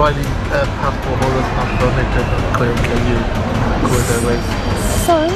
Israeli passport holders not permitted to clear the EU corridor race. Sorry?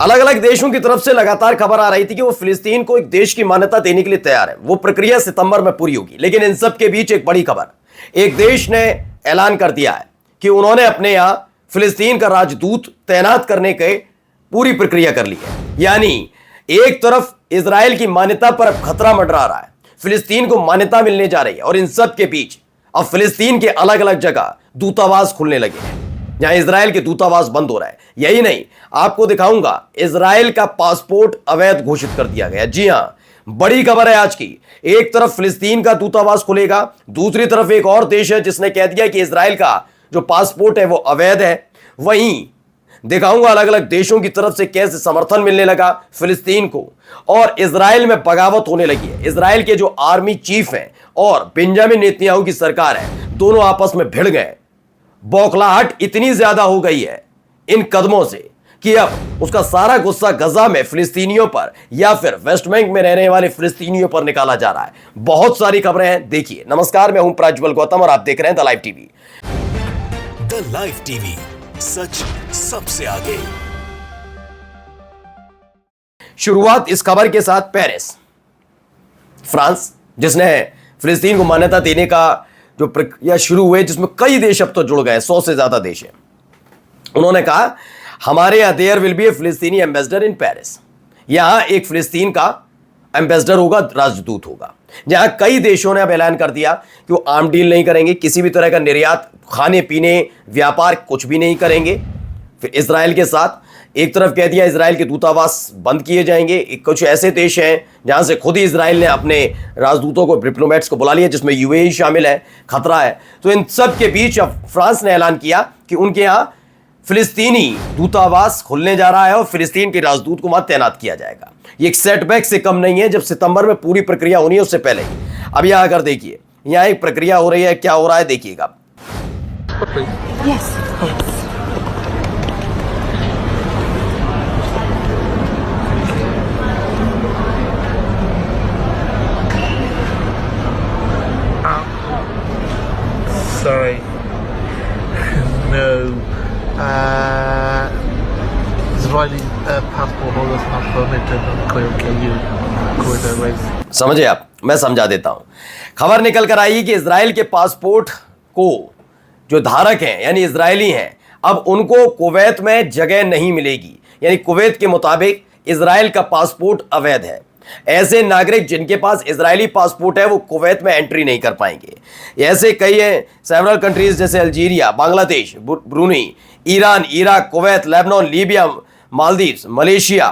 अलग अलग देशों की तरफ से लगातार खबर आ रही थी कि वो फिलिस्तीन को एक देश की मान्यता देने के लिए तैयार है। वो प्रक्रिया सितंबर में पूरी होगी, लेकिन इन सब के बीच एक बड़ी खबर, एक देश ने ऐलान कर दिया है कि उन्होंने अपने यहां फिलिस्तीन का राजदूत तैनात करने के पूरी प्रक्रिया कर ली है। यानी एक तरफ इजराइल की मान्यता पर अब खतरा मंडरा रहा है, फिलिस्तीन को मान्यता मिलने जा रही है, और इन सब के बीच अब फिलिस्तीन के अलग अलग जगह दूतावास खुलने लगे हैं जहां इजराइल के दूतावास बंद हो रहा है। यही नहीं, आपको दिखाऊंगा इजराइल का पासपोर्ट अवैध घोषित कर दिया गया। जी हां, बड़ी खबर है आज की। एक तरफ फिलिस्तीन का दूतावास खुलेगा, दूसरी तरफ एक और देश है जिसने कह दिया कि इजराइल का जो पासपोर्ट है वो अवैध है। वहीं दिखाऊंगा अलग अलग देशों की तरफ से कैसे समर्थन मिलने लगा फिलिस्तीन को, और इजराइल में बगावत होने लगी है। इजराइल के जो आर्मी चीफ हैं और बेंजामिन नेतन्याहू की सरकार है, दोनों आपस में भिड़ गए। बौखलाहट इतनी ज्यादा हो गई है इन कदमों से कि अब उसका सारा गुस्सा गजा में फिलिस्तीनियों पर या फिर वेस्ट बैंक में रहने वाले फिलिस्तीनियों पर निकाला जा रहा है। बहुत सारी खबरें हैं, देखिए। नमस्कार, मैं हूं प्रज्वल गौतम और आप देख रहे हैं the live TV. The live TV, सच सबसे आगे। शुरुआत इस खबर के साथ पेरिस, फ्रांस, जिसने फिलिस्तीन को मान्यता देने का जो प्रक्रिया शुरू हुए, जिसमें कई देश अब तो जुड़ गए, 100 से ज्यादा देश हैं। उन्होंने कहा हमारे यहां देयर विल बी ए फिलिस्तीनी एम्बेसडर इन पेरिस। यहां एक फिलिस्तीन का एम्बेसडर होगा, राजदूत होगा। जहां कई देशों ने अब ऐलान कर दिया कि वो आम डील नहीं करेंगे, किसी भी तरह का निर्यात, खाने पीने, व्यापार कुछ भी नहीं करेंगे फिर इजराइल के साथ। एक तरफ कह दिया इजराइल के दूतावास बंद किए जाएंगे। कुछ ऐसे देश हैं जहां से खुद ही इजराइल ने अपने राजदूतों को, डिप्लोमेट्स को बुला लिया, जिसमें यूएई शामिल है। खतरा है। तो इन सब के बीच अब फ्रांस ने ऐलान किया कि उनके यहां फिलिस्तीनी दूतावास खुलने जा रहा है और फिलिस्तीन के राजदूत को वहां तैनात किया जाएगा। ये एक सेटबैक से कम नहीं है, जब सितंबर में पूरी प्रक्रिया होनी है उससे पहले ही। अब यहां अगर देखिए, यहां एक प्रक्रिया हो रही है, क्या हो रहा है देखिएगा। Yes, yes. Sorry. No. Israeli passport holders not permitted to clear the EU corridor race. समझे आप? मैं समझा देता हूं। खबर निकल कर आई कि इजराइल के पासपोर्ट को जो धारक हैं, यानी इजरायली हैं, अब उनको कुवैत में जगह नहीं मिलेगी। यानी कुवैत के मुताबिक इजराइल का पासपोर्ट अवैध है। ऐसे नागरिक जिनके पास इजरायली पासपोर्ट है वो कुवैत में एंट्री नहीं कर पाएंगे। ऐसे कई हैं, सेवरल कंट्रीज जैसे Algeria, Bangladesh, Brunei, Iran, Iraq, Kuwait, Lebanon, Libya, Maldives, Malaysia,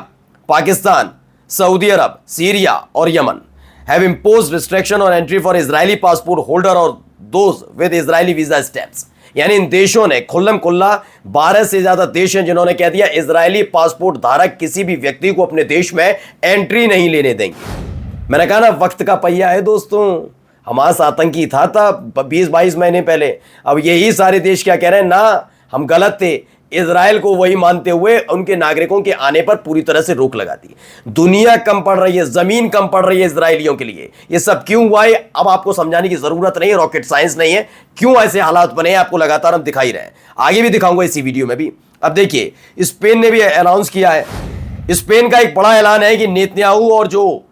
Pakistan, Saudi Arabia, Syria और Yemen have imposed restriction on entry for Israeli passport holder और those with Israeli visa stamps. यानी इन देशों ने खुल्लम खुल्ला 12 से ज्यादा देश हैं जिन्होंने कह दिया इजरायली पासपोर्ट धारक किसी भी व्यक्ति को अपने देश में एंट्री नहीं लेने देंगे। मैंने कहा ना, वक्त का पहिया है दोस्तों। हमास आतंकी था 20-22 महीने पहले। अब यही सारे देश क्या कह रहे हैं, ना हम गलत थे, इजराइल को वही मानते हुए उनके नागरिकों के आने पर पूरी तरह से रोक लगा दी। दुनिया कम पड़ रही है, जमीन कम पड़ रही है इजरायलियों के लिए। ये सब क्यों हुआ है अब आपको समझाने की जरूरत नहीं है, रॉकेट साइंस नहीं है। क्यों ऐसे हालात बने हैं आपको लगातार हम दिखाई रहे हैं, आगे भी दिखाऊंगा इसी वीडियो में भी। अब देखिए, स्पेन ने भी अनाउंस किया है। स्पेन का एक बड़ा ऐलान है कि नेतन्याहू और जो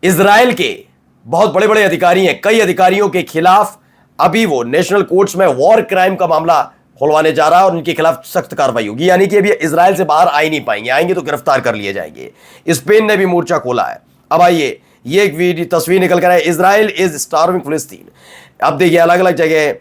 इजराइल के बहुत बड़े बड़े अधिकारी हैं, कई अधिकारियों के खिलाफ अभी वो नेशनल कोर्ट्स में वॉर क्राइम का मामला खुलवाने जा रहा है और उनके खिलाफ सख्त कार्रवाई होगी। यानी कि अभी इजराइल से बाहर आ ही नहीं पाएंगे, आएंगे तो गिरफ्तार कर लिए जाएंगे। स्पेन ने भी मोर्चा खोला है। अब आइए, ये एक वीडियो तस्वीर निकल कर है, इजराइल इज स्टार्विंग फिलिस्तीन। अब देखिए, अलग अलग जगह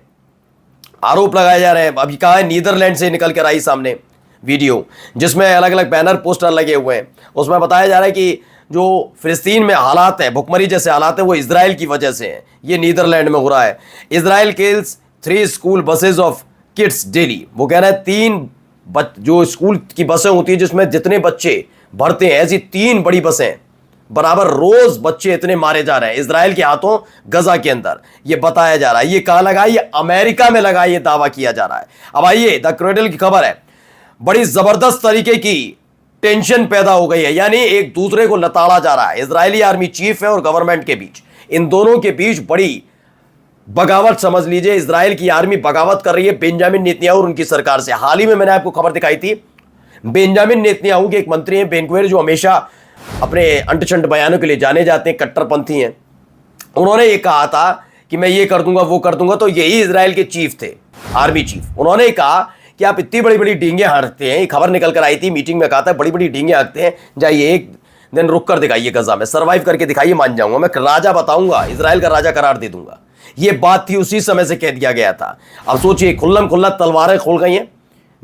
आरोप लगाए जा रहे हैं। अभी कहा है, नीदरलैंड से निकल कर आई सामने वीडियो, जिसमें अलग अलग बैनर पोस्टर लगे हुए हैं। उसमें बताया जा रहा है कि जो फिलिस्तीन में हालात है, भुखमरी जैसे हालात है, वो इजराइल की वजह से है। ये नीदरलैंड में हो रहा है। Israel kills 3 school buses of kids daily. वो कह रहा है 3 जो स्कूल की बसें होती है जिसमें जितने बच्चे भरते हैं, ऐसी 3 बड़ी बसें बराबर रोज बच्चे इतने मारे जा रहे हैं इजराइल के हाथों गजा के अंदर। ये बताया जा रहा है। ये कहां लगा? ये अमेरिका में लगा, ये दावा किया जा रहा है। अब आइए द क्रैडल की खबर है। बड़ी जबरदस्त तरीके की टेंशन पैदा हो गई है, यानी एक दूसरे को लताड़ा जा रहा है। इजरायली आर्मी चीफ है और गवर्नमेंट के बीच, इन दोनों के बीच बड़ी बगावत समझ लीजिए। इजराइल की आर्मी बगावत कर रही है बेंजामिन नेतन्याहू और उनकी सरकार से। हाल ही में मैंने आपको खबर दिखाई थी, बेंजामिन नेतन्याहू के एक मंत्री हैं बेन-गुविर, जो हमेशा अपने अंटशंट बयानों के लिए जाने जाते हैं, कट्टरपंथी हैं। उन्होंने ये कहा था कि मैं ये कर दूंगा वो कर दूंगा। तो यही इजराइल के चीफ थे, आर्मी चीफ। उन्होंने कहा कि आप इतनी बड़ी बड़ी डींगे हाँकते हैं, खबर निकल कर आई थी, मीटिंग में कहा था बड़ी बड़ी डींगे हाँकते हैं, जाइए एक दिन रुक कर दिखाइए गजा में, सर्वाइव करके दिखाइए, मान जाऊंगा, मैं राजा बताऊंगा, इजराइल का राजा करार दे दूंगा। ये बात थी, उसी समय से कह दिया गया था। अब सोचिए, खुल्लम खुल्ला तलवारें खोल गई हैं।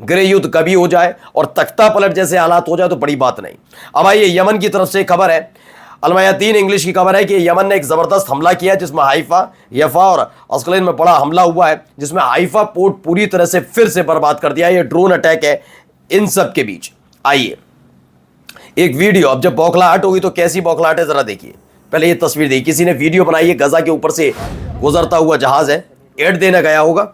गृह युद्ध कभी हो जाए और तख्ता पलट जैसे हालात हो जाए तो बड़ी बात नहीं। अब आइए यमन की तरफ से खबर है। अलमयातीन इंग्लिश की खबर है कि यमन ने एक जबरदस्त हमला किया जिसमें हाइफा, यफा और अस्कलैन में बड़ा हमला हुआ है, जिसमें हाइफा पोर्ट पूरी तरह से फिर से बर्बाद कर दिया। ये ड्रोन अटैक है इन सब के बीच। आइए एक वीडियो, अब जब बौखलाहट होगी तो कैसी बौखलाहट है जरा देखिए। पहले ये तस्वीर देखिए, किसी ने वीडियो बनाई है, गजा के ऊपर से गुजरता हुआ जहाज है, एड देने गया होगा।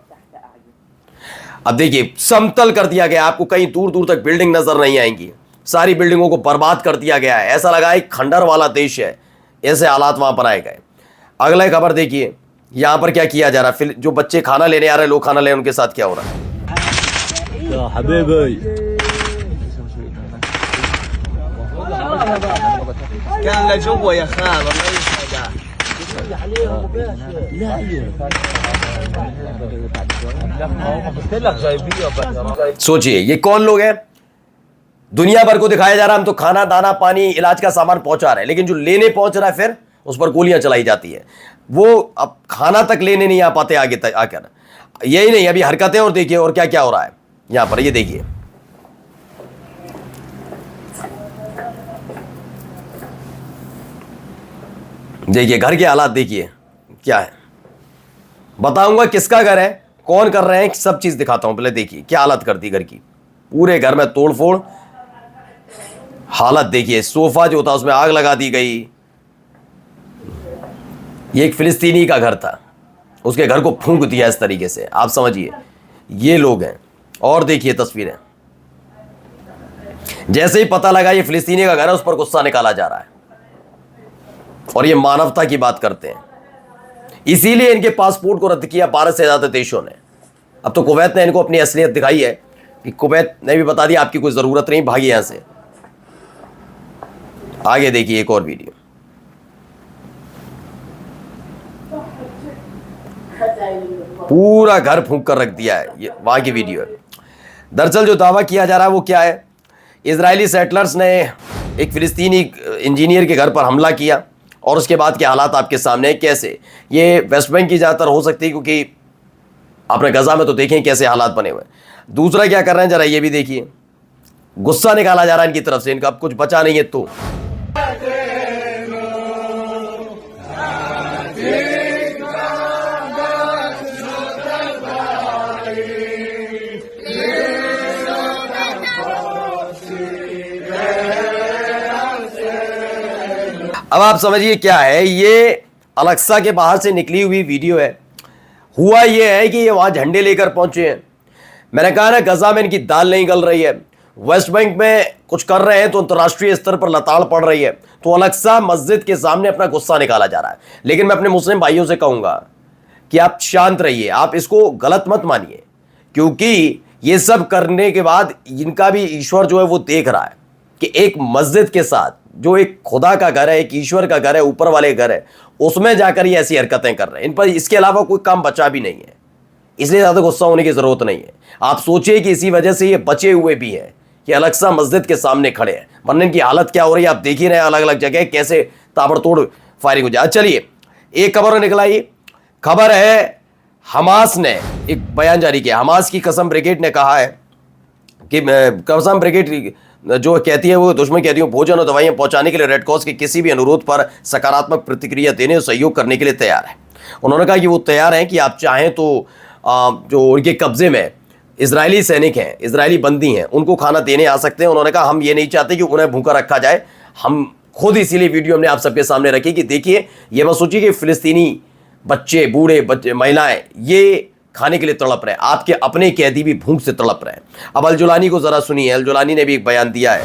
अब देखिए समतल कर दिया गया, आपको कहीं दूर दूर तक बिल्डिंग नजर नहीं आएंगी, सारी बिल्डिंगों को बर्बाद कर दिया गया है। ऐसा लगा एक खंडर वाला देश है, ऐसे हालात वहां बनाए गए। अगला खबर देखिए, यहां पर क्या किया जा रहा है। जो बच्चे खाना लेने आ रहे हैं, लोग खाना लेने, उनके साथ क्या हो रहा है। सोचिए ये कौन लोग हैं। दुनिया भर को दिखाया जा रहा है हम तो खाना दाना पानी इलाज का सामान पहुंचा रहे हैं, लेकिन जो लेने पहुंच रहा है फिर उस पर गोलियां चलाई जाती है। वो अब खाना तक लेने नहीं आ पाते आगे तक आकर। यही नहीं, अभी हरकतें और देखिए और क्या क्या हो रहा है यहां पर। ये देखिए देखिए घर के हालात देखिए क्या है। बताऊंगा किसका घर है, कौन कर रहे हैं, सब चीज दिखाता हूं। पहले देखिए क्या हालत कर दी घर की, पूरे घर में तोड़फोड़ हालत देखिए। सोफा जो था उसमें आग लगा दी गई। ये एक फिलिस्तीनी का घर था, उसके घर को फूंक दिया इस तरीके से, आप समझिए ये लोग हैं। और देखिए तस्वीरें, जैसे ही पता लगा ये फिलिस्तीनी का घर है, उस पर गुस्सा निकाला जा रहा है और ये मानवता की बात करते हैं। इसीलिए इनके पासपोर्ट को रद्द किया 12 से ज्यादा देशों ने। अब तो कुवैत ने इनको अपनी असलियत दिखाई है कि कुवैत ने भी बता दिया आपकी कोई जरूरत नहीं, भागिए यहां से। आगे देखिए एक और वीडियो। पूरा घर फूंक कर रख दिया है, ये वहां की वीडियो है। दरअसल जो दावा किया जा रहा है वो क्या है, इजरायली सेटलर्स ने एक फिलिस्तीनी इंजीनियर के घर पर हमला किया और उसके बाद के हालात आपके सामने हैं। कैसे ये वेस्ट बैंक की ज़्यादातर हो सकती है, क्योंकि आपने गजा में तो देखें कैसे हालात बने हुए हैं। दूसरा क्या कर रहे हैं जरा ये भी देखिए, गुस्सा निकाला जा रहा है इनकी तरफ से, इनका अब कुछ बचा नहीं है। तो अब आप समझिए क्या है, ये अलक्सा के बाहर से निकली हुई वीडियो है। हुआ ये है कि ये वहां झंडे लेकर पहुंचे हैं। मैंने कहा ना गजा में इनकी दाल नहीं गल रही है, वेस्ट बैंक में कुछ कर रहे हैं तो अंतर्राष्ट्रीय स्तर पर लताड़ पड़ रही है, तो अलक्सा मस्जिद के सामने अपना गुस्सा निकाला जा रहा है। लेकिन मैं अपने मुस्लिम भाइयों से कहूंगा कि आप शांत रहिए, आप इसको गलत मत मानिए, क्योंकि ये सब करने के बाद इनका भी ईश्वर जो है वो देख रहा है कि एक मस्जिद के साथ जो एक खुदा का घर है, एक ईश्वर का घर है, ऊपर वाले घर है, उसमें जाकर ये ऐसी हरकतें कर रहे हैं। इन पर इसके अलावा कोई काम बचा भी नहीं है, इसलिए ज़्यादा गुस्सा होने की ज़रूरत नहीं है। आप सोचिए कि इसी वजह से ये बचे हुए भी हैं कि अलक्सा मस्जिद के सामने खड़े हैं, वरना इनकी हालत क्या हो रही है आप देख ही रहे हैं, अलग अलग जगह कैसे ताबड़तोड़ फायरिंग हो जाए। चलिए एक खबर निकल आई, खबर है हमास ने एक बयान जारी किया। हमास की कसम ब्रिगेड ने कहा है कि कसम ब्रिगेड जो कहती है वो दुश्मन कहती है भोजन और दवाइयां पहुंचाने के लिए रेड क्रॉस के किसी भी अनुरोध पर सकारात्मक प्रतिक्रिया देने और सहयोग करने के लिए तैयार है। उन्होंने कहा कि वो तैयार हैं कि आप चाहें तो जो उनके कब्जे में इजरायली सैनिक हैं, इजरायली बंदी हैं, उनको खाना देने आ सकते हैं। उन्होंने कहा हम ये नहीं चाहते कि उन्हें भूखा रखा जाए। हम खुद इसीलिए वीडियो हमने आप सबके सामने रखी कि देखिए, ये मत सोचिए कि फिलिस्तीनी बच्चे, बूढ़े बच्चे, महिलाएं ये खाने के लिए तड़प रहे हैं, आपके अपने कैदी भी भूख से तड़प रहे हैं। अब अल-जुलानी को ज़रा सुनिए, अल-जुलानी ने भी एक बयान दिया है।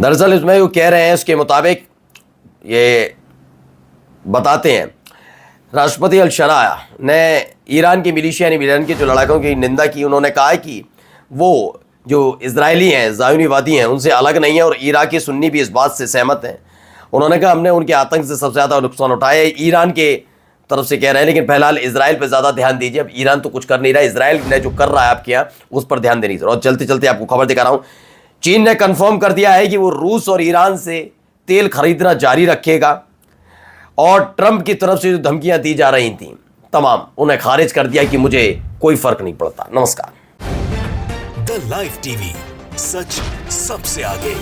दरअसल इसमें वो कह रहे हैं, इसके मुताबिक ये बताते हैं, राष्ट्रपति अल-शरा ने ईरान की मिलिशिया यानी ईरान के जो लड़ाकों की निंदा की। उन्होंने कहा है कि वो जो इजरायली हैं, ज़ायोनीवादी हैं, उनसे अलग नहीं है और इराकी सुन्नी भी इस बात से सहमत हैं। उन्होंने कहा हमने उनके आतंक से सबसे ज़्यादा नुकसान उठाया है, ईरान के तरफ से कह रहे हैं, लेकिन फिलहाल इजराइल पर ज़्यादा ध्यान दीजिए। अब ईरान तो कुछ कर नहीं रहा, इजराइल ने जो कर रहा है आपके यहाँ उस पर ध्यान देनी चाहिए। और चलते चलते आपको खबर दिखा रहा हूँ, चीन ने कन्फर्म कर दिया है कि वो रूस और ईरान से तेल खरीदना जारी रखेगा और ट्रंप की तरफ से जो धमकियाँ दी जा रही थी तमाम, उन्हें खारिज कर दिया कि मुझे कोई फ़र्क नहीं पड़ता। नमस्कार। द लाइव टीवी, सच सबसे आगे।